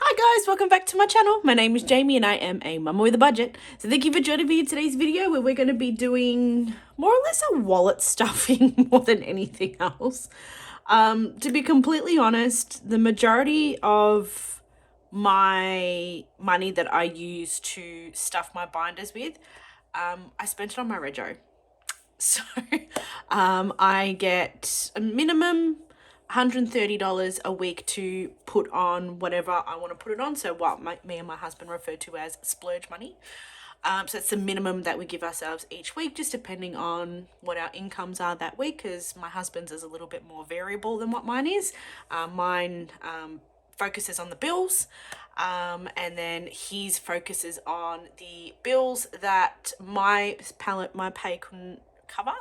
Hi guys, welcome back to my channel. My name is Jayme and I am a mama with a budget. So thank you for joining me in today's video where we're going to be doing more or less a wallet stuffing more than anything else. To be completely honest, the majority of my money that I use to stuff my binders with, I spent it on my rego. So I get a minimum $130 a week to put on whatever I want to put it on. So what me and my husband refer to as splurge money. So it's the minimum that we give ourselves each week, just depending on what our incomes are that week, because my husband's is a little bit more variable than what mine is. Mine focuses on the bills, and then his focuses on the bills that my pay couldn't cover.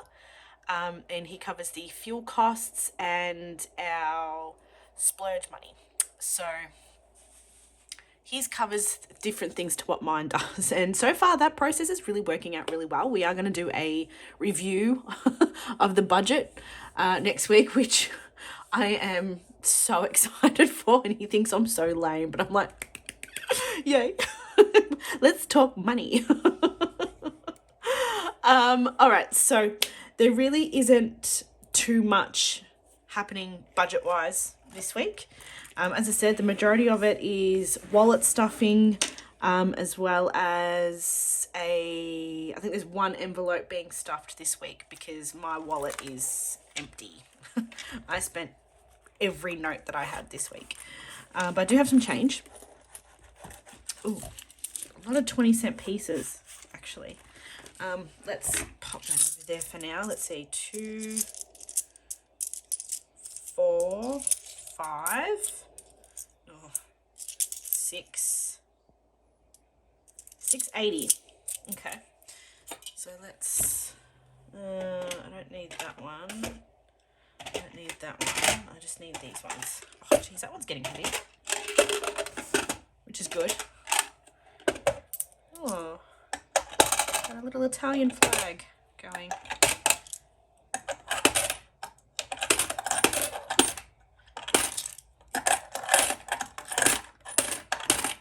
And he covers the fuel costs and our splurge money. So his covers different things to what mine does. And so far that process is really working out really well. We are going to do a review of the budget next week, which I am so excited for. And he thinks I'm so lame, but I'm like, yay, let's talk money. All right, so there really isn't too much happening budget-wise this week. As I said, the majority of it is wallet stuffing, as well as I think there's one envelope being stuffed this week because my wallet is empty. I spent every note that I had this week. But I do have some change. Ooh, a lot of 20-cent pieces, actually. Let's pop that over there for now. Let's see, 2, 4, 5, 6, 680. Okay, so let's, I don't need that one. I don't need that one. I just need these ones. Oh, geez, that one's getting heavy, which is good. Oh. Got a little Italian flag going.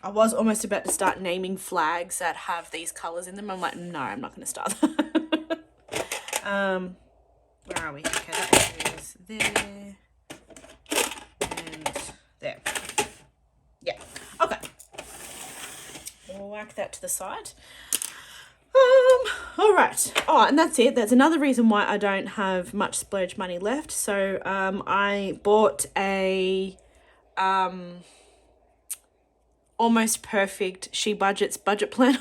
I was almost about to start naming flags that have these colours in them. I'm like, no, I'm not going to start that. Where are we? Okay, that is there. And there. Yeah. Okay. We'll whack that to the side. All right. Oh, and that's it. That's another reason why I don't have much splurge money left. So, I bought a, almost perfect She Budgets budget planner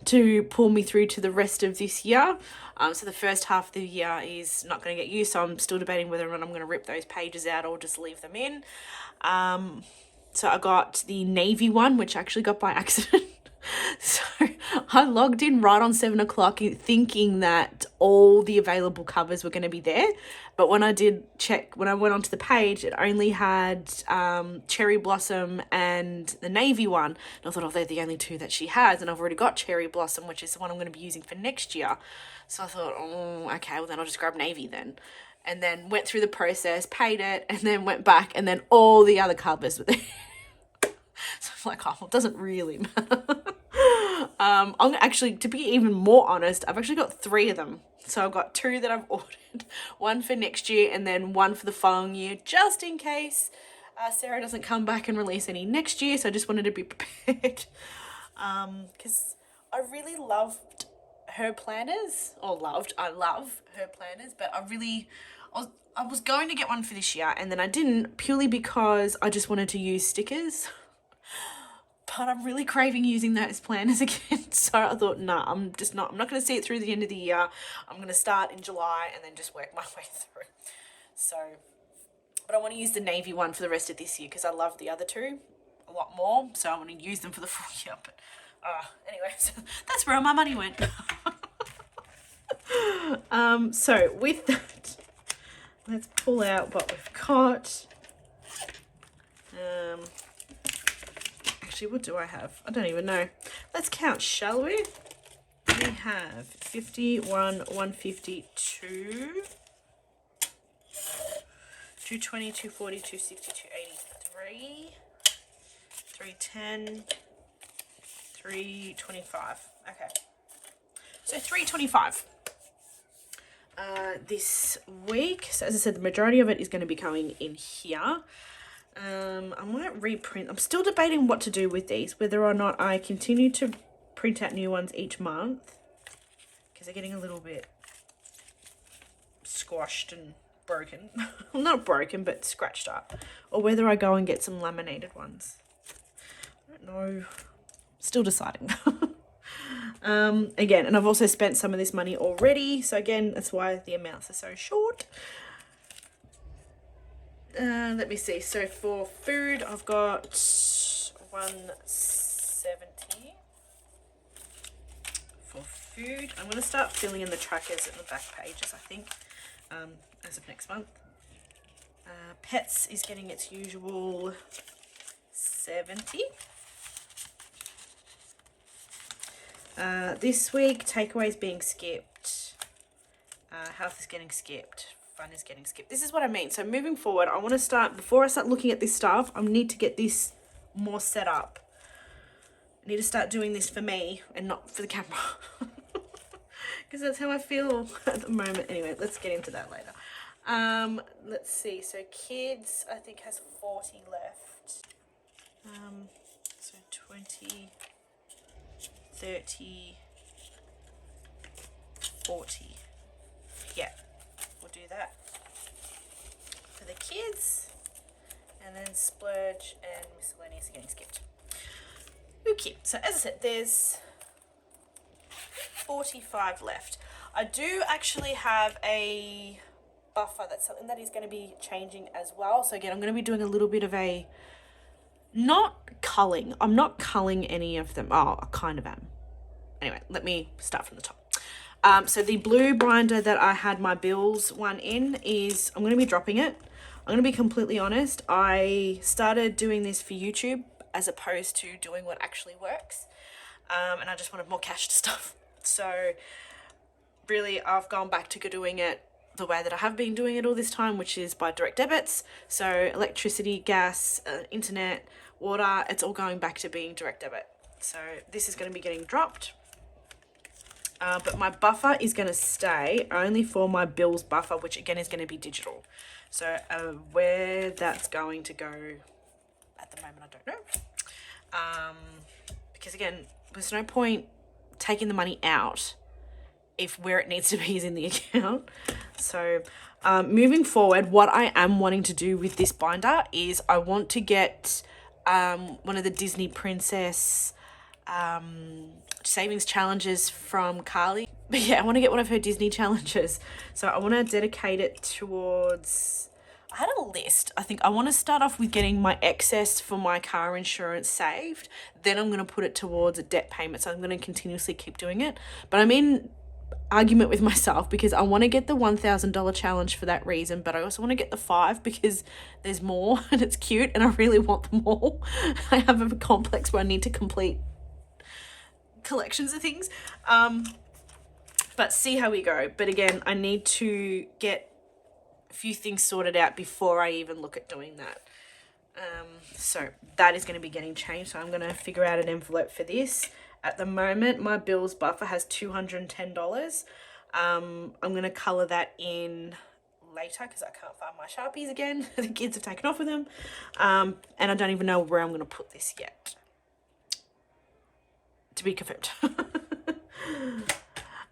to pull me through to the rest of this year. So the first half of the year is not going to get used. So I'm still debating whether or not I'm going to rip those pages out or just leave them in. So I got the navy one, which I actually got by accident. So I logged in right on 7 o'clock thinking that all the available covers were going to be there. But when I did check, when I went onto the page, it only had Cherry Blossom and the navy one. And I thought, oh, they're the only two that she has. And I've already got Cherry Blossom, which is the one I'm going to be using for next year. So I thought, oh, okay, well then I'll just grab navy then. And then went through the process, paid it, and then went back, and then all the other covers were there. So I'm like, oh, well, it doesn't really matter. I'm actually, to be even more honest, I've actually got 3 of them. So I've got 2 that I've ordered, one for next year and then one for the following year, just in case Sarah doesn't come back and release any next year. So I just wanted to be prepared, because I really loved her planners, I love her planners, but I was going to get one for this year and then I didn't, purely because I just wanted to use stickers. But I'm really craving using those planners again. So I thought, nah, I'm not going to see it through the end of the year. I'm going to start in July and then just work my way through. So, but I want to use the navy one for the rest of this year because I love the other 2 a lot more. So I want to use them for the full year. But anyway, so that's where all my money went. So with that, let's pull out what we've got. Actually, what do I have? I don't even know. Let's count, shall we? We have 51, 152, 220, 240, 260, 283, 310, 325. Okay. So 325 this week. So as I said, the majority of it is going to be coming in here. I might reprint. I'm still debating what to do with these, whether or not I continue to print out new ones each month, because they're getting a little bit squashed and broken. Well, not broken, but scratched up. Or whether I go and get some laminated ones. I don't know. Still deciding. Again, and I've also spent some of this money already, so again, that's why the amounts are so short. Let me see. So for food, I've got 170 for food. I'm going to start filling in the trackers in the back pages, I think, as of next month. Pets is getting its usual 70. This week, takeaways being skipped. Health is getting skipped. Fun is getting skipped. This is what I mean. So moving forward, I want to start, before I start looking at this stuff, I need to get this more set up. I need to start doing this for me and not for the camera. Because that's how I feel at the moment. Anyway, let's get into that later. Let's see. So kids, I think, has 40 left. So 20, 30, 40. Yeah, we'll do that for the kids. And then splurge and miscellaneous are getting skipped. Okay, so as I said, there's 45 left. I do actually have a buffer. That's something that is going to be changing as well. So again, I'm going to be doing a little bit of a, not culling. I'm not culling any of them. Oh, I kind of am. Anyway, let me start from the top. So the blue binder that I had my bills one in is, I'm going to be dropping it. I'm going to be completely honest. I started doing this for YouTube as opposed to doing what actually works. And I just wanted more cash to stuff. So really, I've gone back to doing it the way that I have been doing it all this time, which is by direct debits. So electricity, gas, internet, water, it's all going back to being direct debit. So this is going to be getting dropped. But my buffer is going to stay only for my bills buffer, which again is going to be digital. So where that's going to go at the moment, I don't know. Because again, there's no point taking the money out if where it needs to be is in the account. So moving forward, what I am wanting to do with this binder is I want to get one of the Disney Princess savings challenges from Carly. But yeah, I want to get one of her Disney challenges. So I want to dedicate it towards, I had a list. I think I want to start off with getting my excess for my car insurance saved. Then I'm going to put it towards a debt payment. So I'm going to continuously keep doing it. But I'm in argument with myself because I want to get the $1,000 challenge for that reason, but I also want to get the 5 because there's more and it's cute and I really want them all. I have a complex where I need to complete collections of things, but see how we go. But again, I need to get a few things sorted out before I even look at doing that. So that is going to be getting changed. So I'm going to figure out an envelope for this. At the moment, my bills buffer has $210. I'm going to colour that in later because I can't find my Sharpies again. The kids have taken off with them. And I don't even know where I'm going to put this yet. To be confirmed.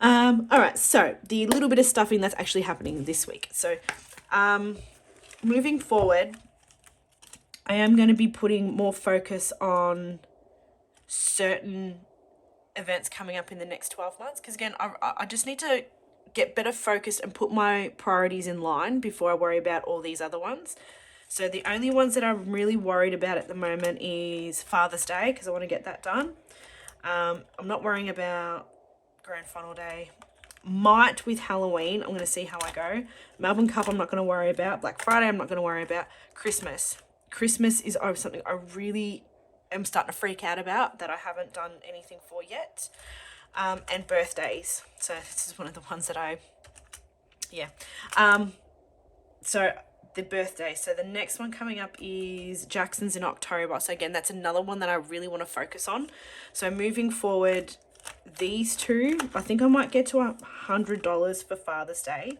All right, so the little bit of stuffing that's actually happening this week. So moving forward, I am going to be putting more focus on certain events coming up in the next 12 months because again, I just need to get better focused and put my priorities in line before I worry about all these other ones. So the only ones that I'm really worried about at the moment is Father's Day because I want to get that done. I'm not worrying about Grand Final Day. Might with Halloween. I'm going to see how I go. Melbourne Cup I'm not going to worry about. Black Friday I'm not going to worry about. Christmas is something I really am starting to freak out about that I haven't done anything for yet. And birthdays. So this is one of the ones that so the birthday. So the next one coming up is Jackson's in October. So again, that's another one that I really want to focus on. So moving forward, these two, I think I might get to $100 for Father's Day.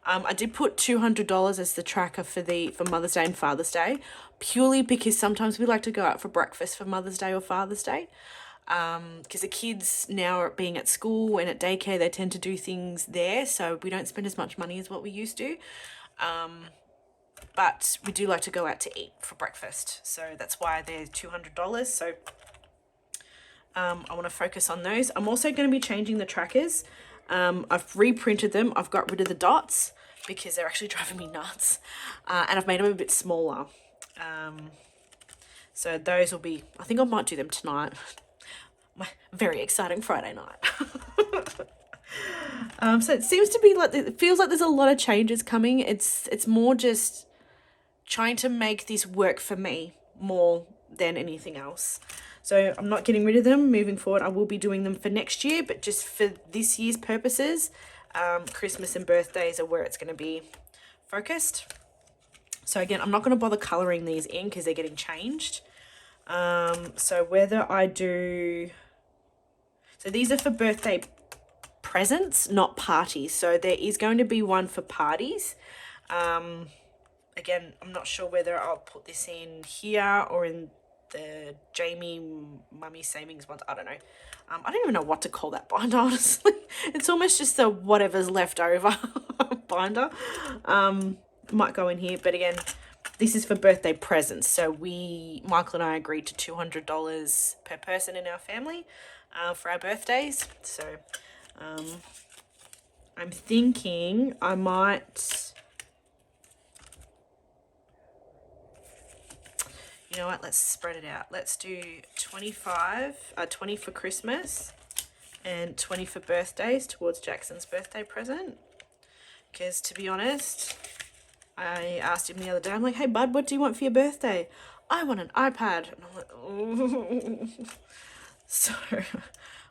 I did put $200 as the tracker for Mother's Day and Father's Day, purely because sometimes we like to go out for breakfast for Mother's Day or Father's Day. Because the kids now are being at school and at daycare, they tend to do things there, so we don't spend as much money as what we used to. But we do like to go out to eat for breakfast, so that's why they're $200. So I want to focus on those. I'm also going to be changing the trackers. I've reprinted them. I've got rid of the dots because they're actually driving me nuts, and I've made them a bit smaller. So those will be, I think I might do them tonight. My very exciting Friday night. So it seems to be like, it feels like there's a lot of changes coming. It's more just trying to make this work for me more than anything else. So I'm not getting rid of them. Moving forward, I will be doing them for next year, but just for this year's purposes, Christmas and birthdays are where it's going to be focused. So again, I'm not going to bother colouring these in because they're getting changed. So whether I do... So these are for birthday presents, not parties. So there is going to be one for parties. Again, I'm not sure whether I'll put this in here or in the Jayme Mummy Savings ones. I don't know. I don't even know what to call that binder, honestly. It's almost just a whatever's left over binder. Might go in here, but again, this is for birthday presents. So Michael and I agreed to $200 per person in our family for our birthdays. So I'm thinking I might... You know what? Let's spread it out. Let's do 20 for Christmas and 20 for birthdays towards Jackson's birthday present. Because to be honest, I asked him the other day, I'm like, hey bud, what do you want for your birthday? I want an iPad. And I'm like, oh. So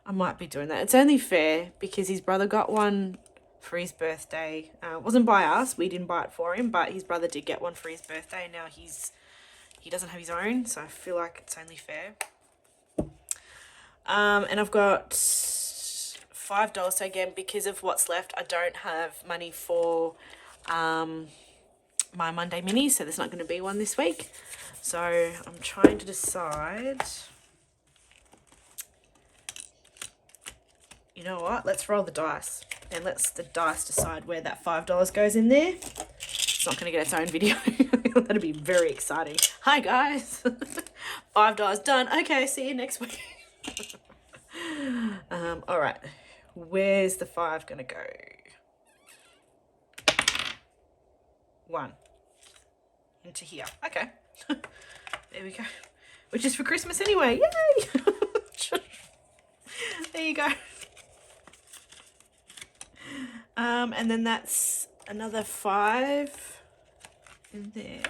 I might be doing that. It's only fair because his brother got one for his birthday. It wasn't by us. We didn't buy it for him, but his brother did get one for his birthday. And now he doesn't have his own, so I feel like it's only fair. And I've got $5. So again, because of what's left, I don't have money for my Monday mini, so there's not going to be one this week. So I'm trying to decide. You know what? Let's roll the dice and let's the dice decide where that $5 goes in there. It's not going to get its own video. That'd be very exciting. Hi guys. $5 done. Okay, see you next week. All right. Where's the 5 going to go? 1 into here. Okay. There we go. Which is for Christmas anyway. Yay! There you go. And then that's another 5 in there.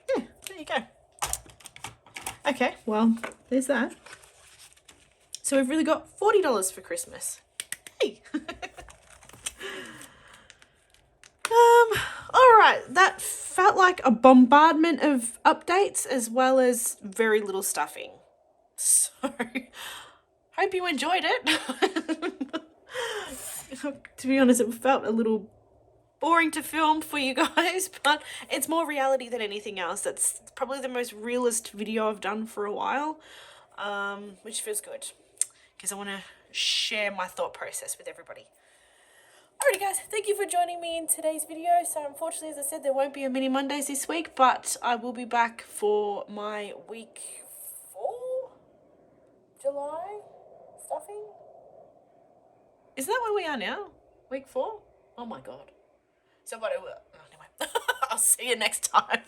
Yeah, there you go. Okay, well, there's that. So we've really got $40 for Christmas. Hey. All right, that felt like a bombardment of updates as well as very little stuffing. So, hope you enjoyed it. To be honest, it felt a little boring to film for you guys, but it's more reality than anything else. That's probably the most realist video I've done for a while, which feels good because I want to share my thought process with everybody. Alrighty guys, thank you for joining me in today's video. So unfortunately, as I said, there won't be a mini Mondays this week, but I will be back for my week 4 July stuffing. Is that where we are now? Week 4? Oh my god. So what? Anyway, I'll see you next time.